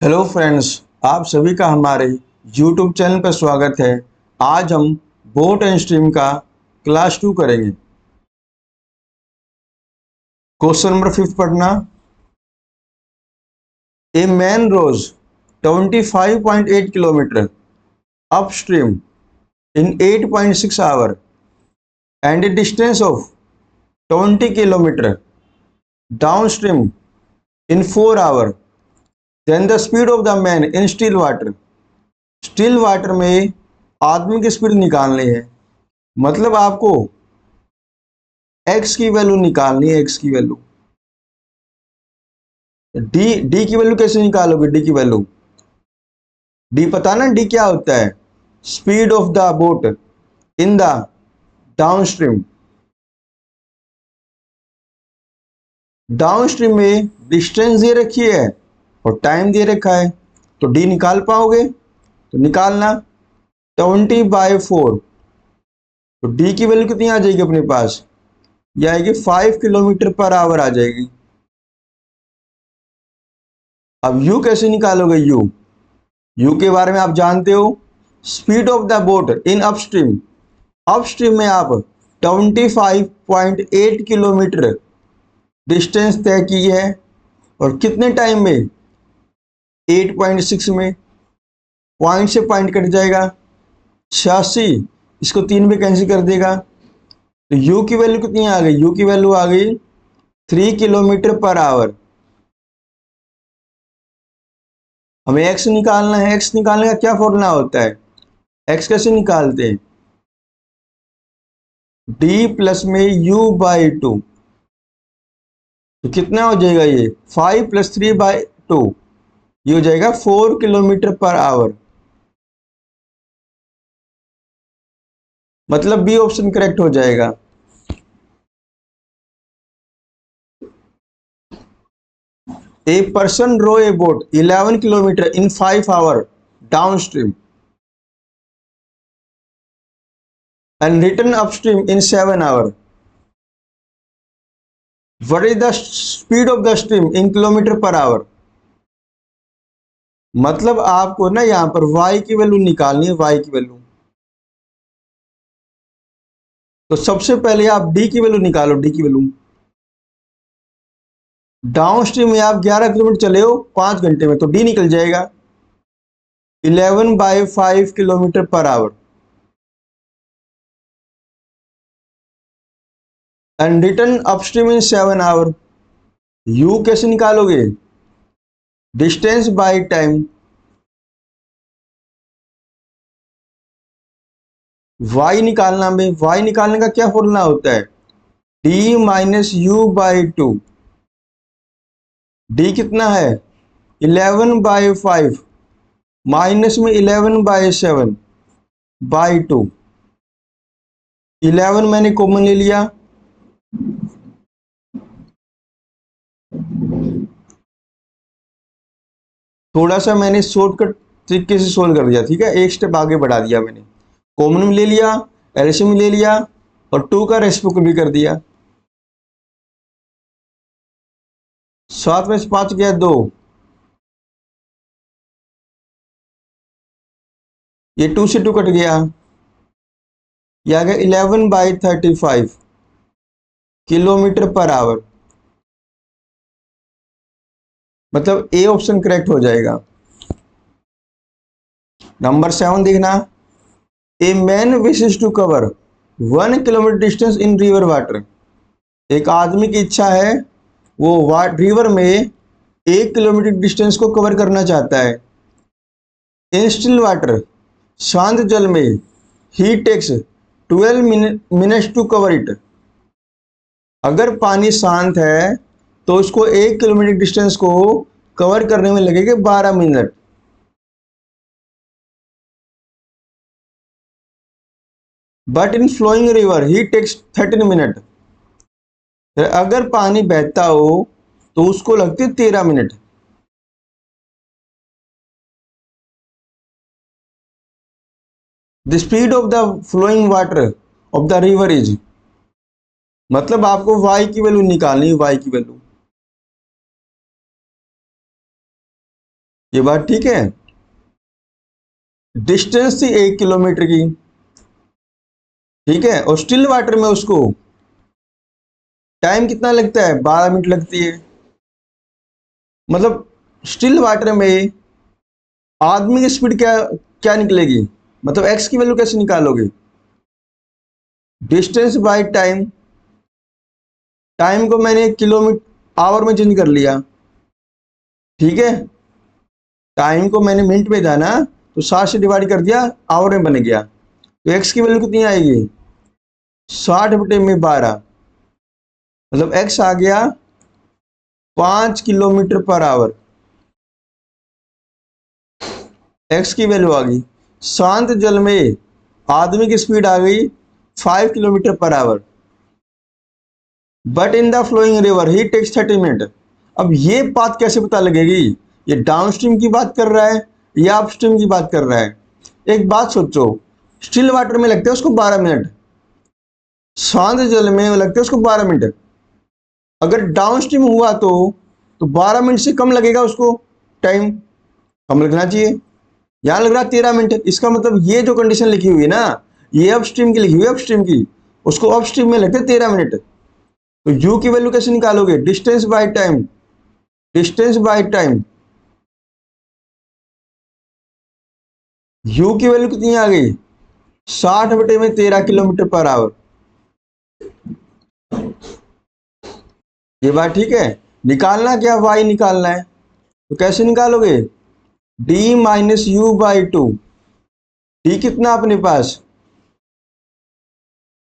Hello friends, आप सभी का हमारे YouTube चैनल पर स्वागत है। आज हम बोट एंड स्ट्रीम का क्लास 2 करेंगे। क्वेश्चन नंबर 5 पढ़ना। A man rows 25.8 kilometre upstream in 8.6 hour and a distance of 20 kilometre downstream in 4 hour. Then the speed of the man in still water. Still water में आदमी की स्पीड निकालनी है, मतलब आपको एक्स की वैल्यू निकालनी है। एक्स की वैल्यू डी की वैल्यू कैसे निकालोगे? डी की वैल्यू, डी पता ना डी क्या होता है? Speed of the boat in the downstream. Downstream में डिस्टेंस दे रखी है और टाइम दे रखा है, तो डी निकाल पाओगे? तो निकालना 20/4। तो डी की वैल्यू कितनी आ जाएगी अपने पास? ये आएगी 5 किलोमीटर पर आवर आ जाएगी। अब यू कैसे निकालोगे? यू के बारे में आप जानते हो। Speed of the boat in upstream. Upstream में आप 25.8 किलोमीटर डिस्टेंस तय की है, और कितने टाइम में? 8.6 में। पॉइंट से पॉइंट कट जाएगा 86, इसको 3 में कैंसिल कर देगा। तो यू की वैल्यू कितनी आ गई? यू की वैल्यू आ गई 3 किलोमीटर पर आवर। हमें एक्स निकालना है। एक्स निकालने का क्या फॉर्मूला होता है? एक्स कैसे निकालते हैं? डी प्लस में u/2। तो कितना हो जाएगा? ये 5 + 3/2, ये हो जाएगा 4 किलोमीटर पर आवर। मतलब बी ऑप्शन करेक्ट हो जाएगा। A person row a boat 11 kilometre in 5 hour downstream and return upstream in 7 hour. What is the speed of the stream in kilometre per hour? मतलब आपको ना यहां पर y की value निकालनी है। y की वैल्यू, तो सबसे पहले आप डी की वैल्यू निकालो। डी की वैल्यू, डाउन स्ट्रीम में आप 11 किलोमीटर चले हो 5 घंटे में, तो डी निकल जाएगा 11/5 kilometre per hour. And return upstream in 7 hour. यू कैसे निकालोगे? Distance by time. वाई निकालना में, वाई निकालने का क्या फॉर्मूला होता है? D - U/2। डी कितना है? 11/5 माइनस में 11/7/2। 11 मैंने कॉमन ले लिया, थोड़ा सा मैंने शॉर्टकट तरीके से सोल्व कर दिया। ठीक है, एक स्टेप आगे बढ़ा दिया मैंने। कॉमन में ले लिया, एलसीएम में ले लिया, और 2 का रेसिप्रोकल भी कर दिया। 7 में से 5 गया 2, ये 2 से 2 कट गया, ये आ गया 11/35 किलोमीटर पर आवर। मतलब ए ऑप्शन करेक्ट हो जाएगा। नंबर 7 देखना। A man wishes to cover 1 kilometre distance in river water. एक आदमी की इच्छा है, वो रिवर में 1 किलोमीटर डिस्टेंस को कवर करना चाहता है। इन स्टिल वाटर, शांत जल में, he takes 12 minutes to cover it. अगर पानी शांत है तो उसको 1 किलोमीटर डिस्टेंस को कवर करने में लगेगा 12 minute. But in flowing river he takes 13 minute. अगर पानी बहता हो तो उसको लगते 13 minute. The speed of the flowing water of the river is. मतलब आपको वाई की वैल्यू निकालनी है। वाई की वैल्यू, ये बात ठीक है। डिस्टेंस थी 1 किलोमीटर की, ठीक है, और स्टिल वाटर में उसको टाइम कितना लगता है, 12 मिनट लगती है। मतलब स्टिल वाटर में आदमी की स्पीड क्या क्या निकलेगी, मतलब एक्स की वैल्यू कैसे निकालोगे, डिस्टेंस बाय टाइम, टाइम को मैंने किलोमीटर आवर में चेंज कर लिया, ठीक है, टाइम को मैंने मिनट में था ना, तो 60 से डिवाइड कर दिया, आवर में बन गया, तो एक्स की वैल्यू कितनी आएगी, 60/12, मतलब एक्स आ गया 5 किलोमीटर पर आवर, एक्स की वैल्यू आ गई। शांत जल में आदमी की स्पीड आ गई 5 kilometre per hour, but in the flowing river he takes 30 minute. अब ये बात कैसे पता लगेगी, ये डाउन स्ट्रीम की बात कर रहा है या अप स्ट्रीम की बात कर रहा है। एक बात सोचो, स्टिल वाटर में लगते हैं उसको 12 मिनट, शांत जल में लगते हैं उसको 12 मिनट, अगर डाउन स्ट्रीम हुआ तो 12 मिनट से कम लगेगा उसको, टाइम कम लगना चाहिए, यहाँ लग रहा 13 मिनट। इसका मतलब ये जो कंडीशन लिखी हुई है ना, ये अप स्ट्रीम की लिखी हुई है, अप स्ट्रीम की, उसको अप स्ट्रीम में लगते 13 मिनट। तो u की वैल्यू कैसे निकालोगे, distance by time, distance by time, u की वैल्यू कितनी आ गई, 60/13 किलोमीटर पर आवर। ये बात ठीक है। निकालना क्या, y निकालना है, तो कैसे निकालोगे, d-u/2, d कितना अपने पास,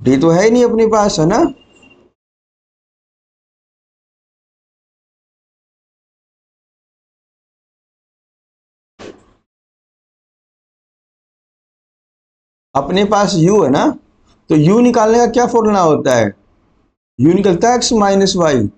d तो है ही नहीं अपने पास, है ना, अपने पास u है ना, तो u निकालने का क्या फॉर्मूला होता है, u निकलता है x-y,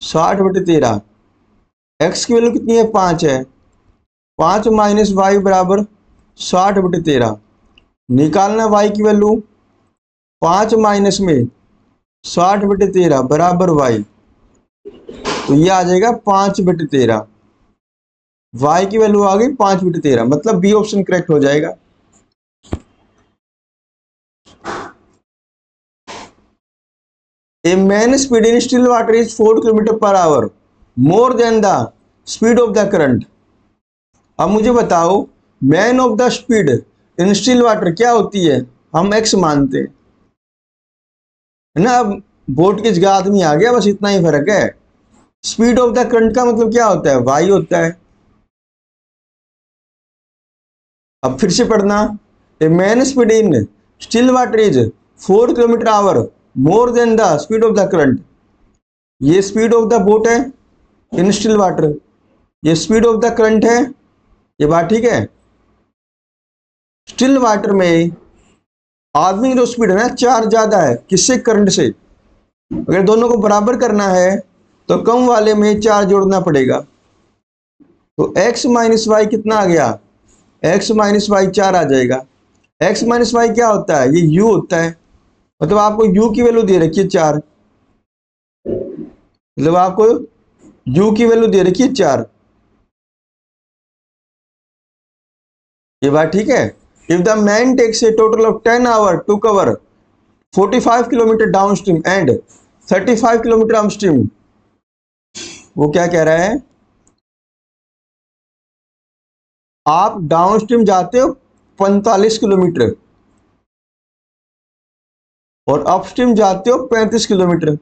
60/13, x की वैल्यू कितनी है, 5 है, 5-y = 60/13, निकालना y की वैल्यू, 5 माइनस में 60/13 बराबर y, तो ये आ जाएगा 5/13, y की वैल्यू आ गई 5/13, मतलब बी ऑप्शन करेक्ट हो जाएगा। A man speed in still water is 4 kilometre per our more than the speed of the current. अब मुझे बताओ, man of the speed in still water क्या होती है, हम एक्स मानते हैं, है ना। अब बोट की जगह आदमी आ गया, बस इतना ही फर्क है। स्पीड ऑफ द करंट का मतलब क्या होता है, वाई होता है। अब फिर से पढ़ना, a man speed in still water is 4 किलोमीटर/आवर more than the speed of the current. ये स्पीड ऑफ द बोट है इन स्टिल वाटर, ये स्पीड ऑफ द करंट है, ये बात ठीक है। स्टिल वाटर में आदमी की जो स्पीड है ना, 4 ज्यादा है, किससे, करंट से। अगर दोनों को बराबर करना है तो कम वाले में 4 जोड़ना पड़ेगा, तो x माइनस वाई कितना आ गया, x माइनस वाई 4 आ जाएगा। x माइनस वाई क्या होता है, ये u होता है, मतलब आपको u की वैल्यू दे रखी है 4, मतलब आपको u की वैल्यू दे रखी है 4, ये बात ठीक है। If the man takes a total of 10 hour to cover 45 kilometre downstream and 35 kilometre upstream, वो क्या कह रहा है, आप डाउन स्ट्रीम जाते हो 45 किलोमीटर और अपस्ट्रीम जाते हो 35 किलोमीटर,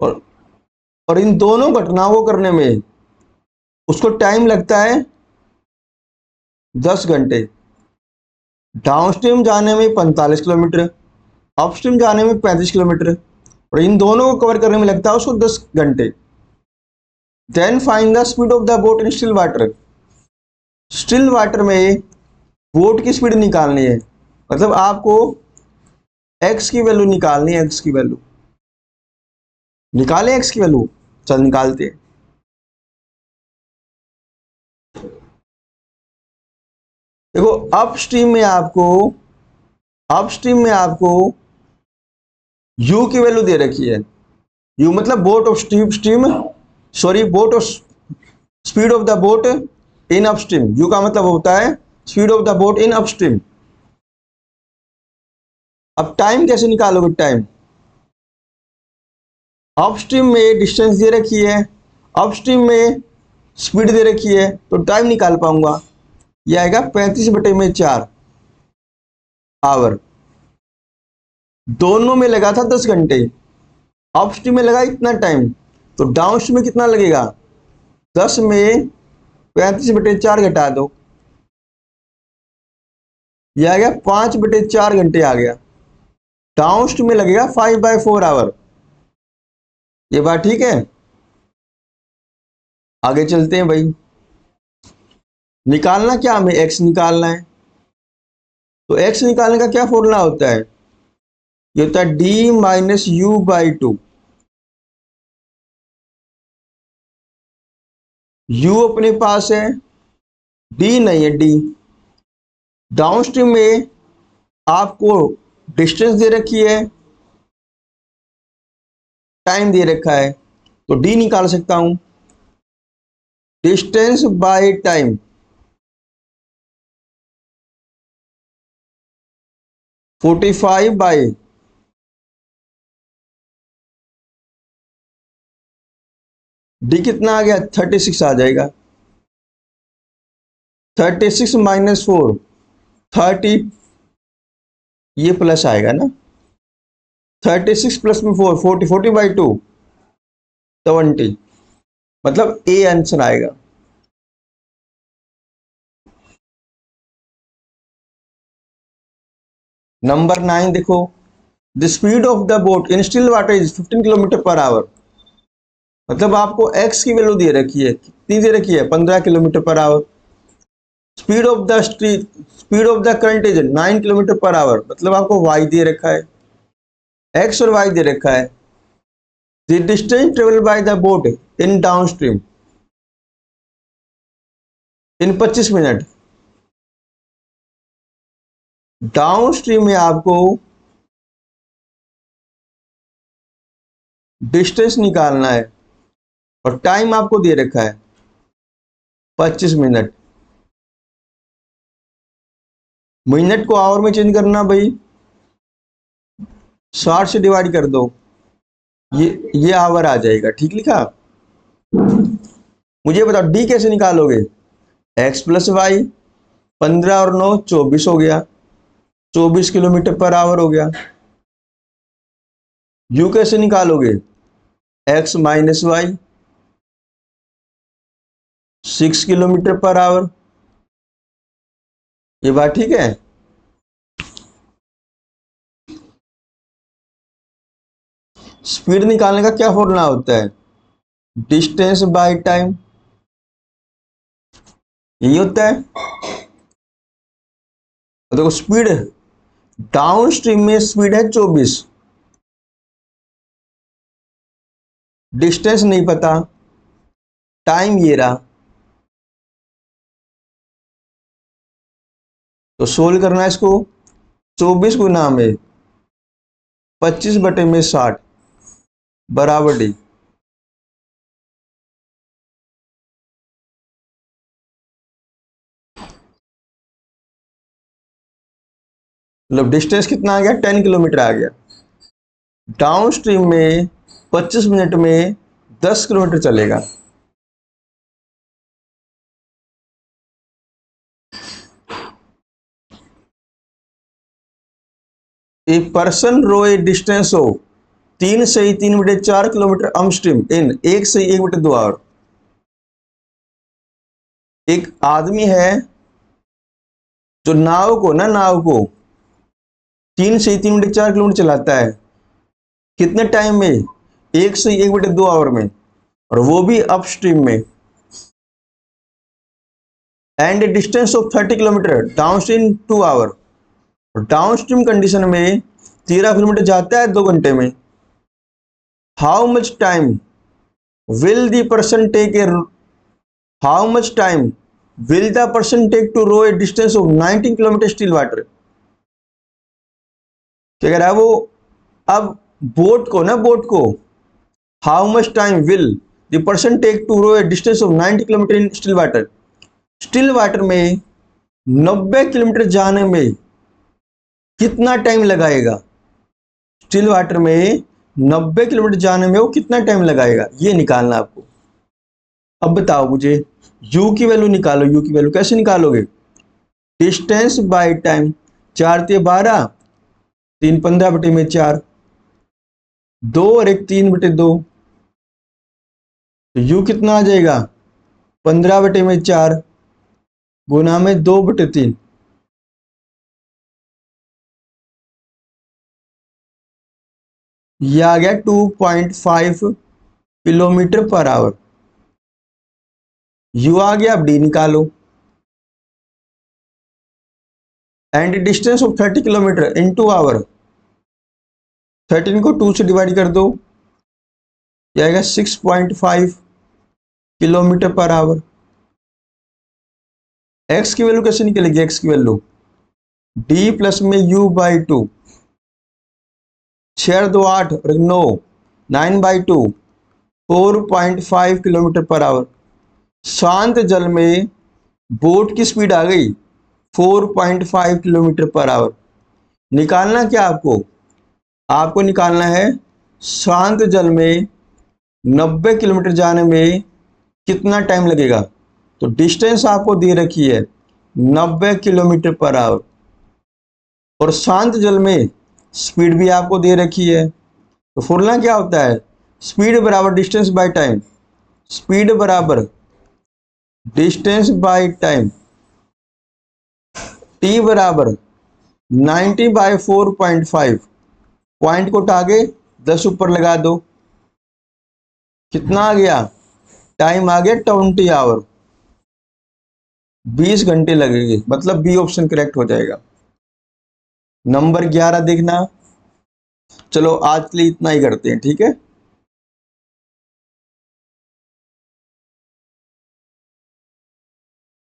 और और इन दोनों घटनाओं को करने में उसको टाइम लगता है 10 घंटे। डाउनस्ट्रीम जाने में 45 किलोमीटर, अपस्ट्रीम जाने में 35 किलोमीटर, और इन दोनों को कवर करने में लगता है उसको 10 घंटे। Then find the speed of the boat in still water. Still water में बोट की स्पीड निकालनी है, मतलब आपको एक्स की वैल्यू निकालनी है, एक्स की वैल्यू निकाले, एक्स की वैल्यू, चल निकालते हैं। देखो अपस्ट्रीम में आपको u की वैल्यू दे रखी है, यू मतलब boat of stream, sorry boat of speed of the boat in upstream. You का मतलब होता है speed of the boat in upstream. अब टाइम कैसे निकालोगे? टाइम अपस्ट्रीम में डिस्टेंस दे रखी है, अपस्ट्रीम में स्पीड दे रखी है, तो टाइम निकाल पाऊंगा। यह आएगा 35/4 आवर। दोनों में लगा था 10 घंटे, अपस्ट्रीम में लगा इतना टाइम, तो डाउनस्ट्रीम में कितना लगेगा? 10 में 35/4 घटा दो, यह आ गया 5/4 घंटे आ गया। डाउनस्ट्रीम में लगेगा 5/4 आवर। ये बात ठीक है? आगे चलते हैं भाई। निकालना क्या हमें? एक्स निकालना है। तो एक्स निकालने का क्या फॉर्मूला होता है? ये होता है D minus you by two. You अपने पास है, डी नहीं है, डी। डाउनस्ट्रीम में आपको डिस्टेंस दे रखी है, टाइम दे रखा है, तो डी निकाल सकता हूं। Distance by time, forty five by D कितना आ गया? 36 आ जाएगा। 36 माइनस 4, 30, ये प्लस आएगा ना। 36 प्लस में 4, 40, 40/2, 70, मतलब ए आंसर आएगा। नंबर 9 देखो, the speed of the boat in still water is 15 km/h। मतलब आपको एक्स की वैल्यू दे रखी है, कितनी दे रखी है? 15 km/h। Speed of the speed of the current is 9 km/h, मतलब आपको वाई दे रखा है, एक्स और वाई दे रखा है। The distance travel by the boat in downstream in 25 minute. Downstream में आपको डिस्टेंस निकालना है और टाइम आपको दे रखा है 25 मिनट। मिनट को आवर में चेंज करना भाई, 60 से डिवाइड कर दो, ये आवर आ जाएगा। ठीक लिखा? मुझे बताओ डी कैसे निकालोगे? एक्स प्लस वाई, 15 और 9 24 हो गया, 24 km/h हो गया। यू कैसे निकालोगे? X minus Y, 6 km/h। ये बात ठीक है? स्पीड निकालने का क्या फॉर्मूला होता है? डिस्टेंस बाय टाइम, यही होता है। तो देखो स्पीड, डाउन स्ट्रीम में स्पीड है 24, डिस्टेंस नहीं पता, टाइम ये रहा, तो सोल्व करना है इसको। 24 गुना में 25/60 बराबर डी। मतलब डिस्टेंस कितना आ गया? 10 किलोमीटर आ गया। डाउन स्ट्रीम में 25 मिनट में 10 किलोमीटर चलेगा। ए पर्सन रो ए डिस्टेंस हो 3 से 3/4 किलोमीटर अपस्ट्रीम इन 1 से 1/2 आवर। एक आदमी है जो नाव को 3 से 3/4 किलोमीटर चलाता है, कितने टाइम में? 1 से 1/2 आवर में, और वो भी अपस्ट्रीम में। And distance of 30 kilometre downstream 2 hour. और डाउनस्ट्रीम कंडीशन में 13 किलोमीटर जाता है 2 घंटे में। How much time will the person take a how much time will the person take to row a distance of 19 kilometre still water. क्या कह रहा है वो? अब बोट को how much time will the person take to row a distance of 90 kilometre in still water. Still water में 90 kilometre जाने में कितना टाइम लगाएगा। स्टिल वाटर में 90 किलोमीटर जाने में वो कितना टाइम लगाएगा, ये निकालना आपको। अब बताओ मुझे, u की वैल्यू निकालो। u की वैल्यू कैसे निकालोगे? डिस्टेंस बाय टाइम, 4 × 12, 3 15/4, 2 और 1 3/2, तो u कितना आ जाएगा? 15/4 गुना में 2/3, यह आ गया 2.5 किलोमीटर पर आवर। u आ गया, अब d निकालो। And distance of 30 kilometre into hour, 13 को 2 से डिवाइड कर दो, यह आएगा 6.5 किलोमीटर पर आवर। x की वैल्यू कैसे निकलेगी? x की वैल्यू d प्लस में u/2, 6 2 8 और 9, 9/2, 4.5 किलोमीटर पर आवर। शांत जल में बोट की स्पीड आ गई 4.5 किलोमीटर पर आवर। निकालना क्या आपको? आपको निकालना है शांत जल में 90 किलोमीटर जाने में कितना टाइम लगेगा। तो डिस्टेंस आपको दे रखी है 90 किलोमीटर पर आवर, और शांत जल में स्पीड भी आपको दे रखी है। तो फॉर्मूला क्या होता है? स्पीड बराबर डिस्टेंस बाय टाइम। स्पीड बराबर डिस्टेंस बाय टाइम, टी बराबर 90/4.5, पॉइंट को उठा के 10 ऊपर लगा दो, कितना आ गया? टाइम आ गया 20 आवर, 20 घंटे लगेंगे, मतलब बी ऑप्शन करेक्ट हो जाएगा। नंबर 11 देखना। चलो आज के लिए इतना ही करते हैं, ठीक है।